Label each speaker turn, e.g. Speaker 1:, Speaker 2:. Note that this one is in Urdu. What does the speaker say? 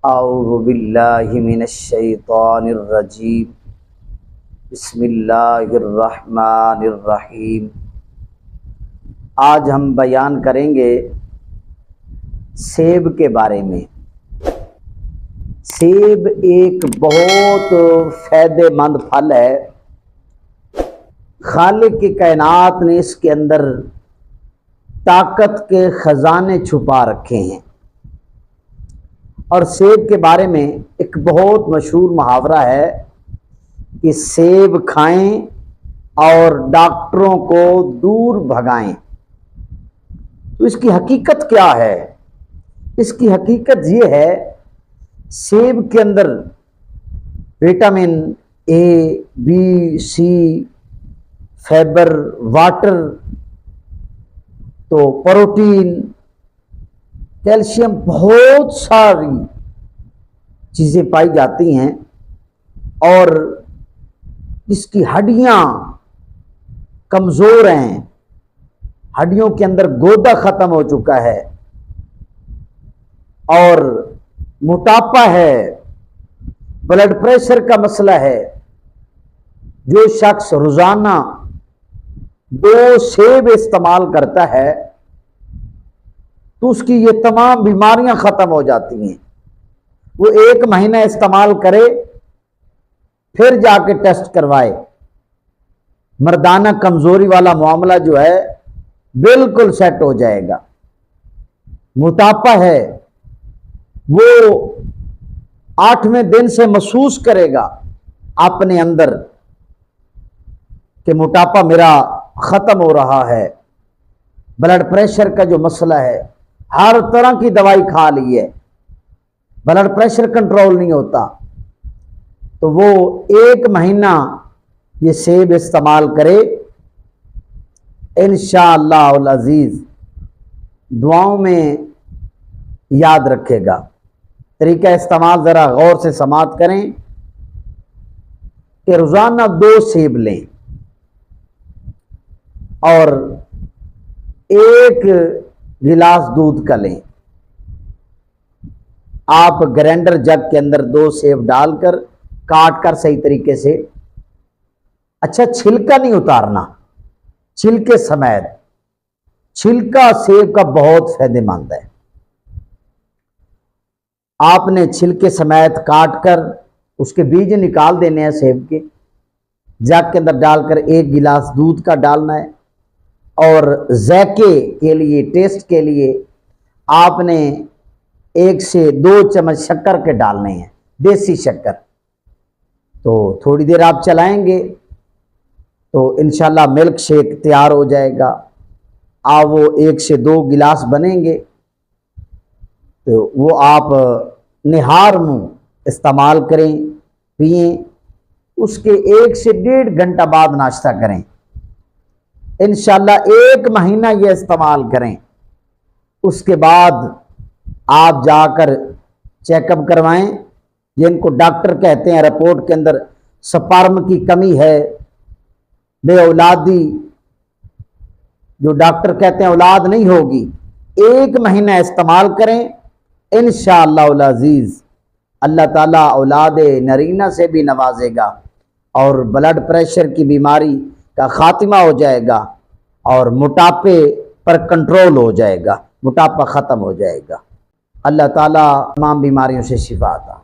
Speaker 1: اعوذ باللہ من الشیطان الرجیم بسم اللہ الرحمن الرحیم۔ آج ہم بیان کریں گے سیب کے بارے میں۔ سیب ایک بہت فائدہ مند پھل ہے۔ خالق کی کائنات نے اس کے اندر طاقت کے خزانے چھپا رکھے ہیں۔ اور سیب کے بارے میں ایک بہت مشہور محاورہ ہے کہ سیب کھائیں اور ڈاکٹروں کو دور بھگائیں۔ تو اس کی حقیقت کیا ہے؟ اس کی حقیقت یہ ہے، سیب کے اندر vitamin A, B, C, fiber, water, تو پروٹین، کیلشیم، بہت ساری چیزیں پائی جاتی ہیں۔ اور اس کی ہڈیاں کمزور ہیں، ہڈیوں کے اندر گودا ختم ہو چکا ہے، اور موٹاپا ہے، بلڈ پریشر کا مسئلہ ہے۔ جو شخص روزانہ 2 سیب استعمال کرتا ہے تو اس کی یہ تمام بیماریاں ختم ہو جاتی ہیں۔ وہ 1 مہینہ استعمال کرے، پھر جا کے ٹیسٹ کروائے، مردانہ کمزوری والا معاملہ جو ہے بالکل سیٹ ہو جائے گا۔ موٹاپا ہے، وہ 8ویں دن سے محسوس کرے گا اپنے اندر کہ موٹاپا میرا ختم ہو رہا ہے۔ بلڈ پریشر کا جو مسئلہ ہے، ہر طرح کی دوائی کھا لی ہے، بلڈ پریشر کنٹرول نہیں ہوتا، تو وہ 1 مہینہ یہ سیب استعمال کرے، انشاءاللہ العزیز دعاؤں میں یاد رکھے گا۔ طریقہ استعمال ذرا غور سے سماعت کریں کہ روزانہ 2 سیب لیں اور 1 گلاس دودھ کا لیں۔ آپ گرینڈر جگ کے اندر 2 سیب ڈال کر کاٹ کر صحیح طریقے سے، اچھا چھلکا نہیں اتارنا، چھلکے سمیت۔ چھلکا سیب کا بہت فائدہ مند ہے۔ آپ نے چھلکے سمیت کاٹ کر اس کے بیج نکال دینے ہیں سیب کے، جگ کے اندر ڈال کر 1 گلاس دودھ کا ڈالنا ہے، اور ذائقے کے لیے، ٹیسٹ کے لیے آپ نے 1 سے 2 چمچ شکر کے ڈالنے ہیں، دیسی شکر۔ تو تھوڑی دیر آپ چلائیں گے تو انشاءاللہ ملک شیک تیار ہو جائے گا۔ وہ 1 سے 2 گلاس بنیں گے تو وہ آپ نہار منہ استعمال کریں، پئیں۔ اس کے 1 سے 1.5 گھنٹہ بعد ناشتہ کریں۔ انشاءاللہ 1 مہینہ یہ استعمال کریں۔ اس کے بعد آپ جا کر چیک اپ کروائیں۔ جن کو ڈاکٹر کہتے ہیں رپورٹ کے اندر سپرم کی کمی ہے، بے اولادی، جو ڈاکٹر کہتے ہیں اولاد نہیں ہوگی، 1 مہینہ استعمال کریں، انشاءاللہ العزیز اللہ تعالیٰ اولاد نرینہ سے بھی نوازے گا، اور بلڈ پریشر کی بیماری کا خاتمہ ہو جائے گا، اور موٹاپے پر کنٹرول ہو جائے گا، موٹاپا ختم ہو جائے گا۔ اللہ تعالیٰ تمام بیماریوں سے شفا عطا۔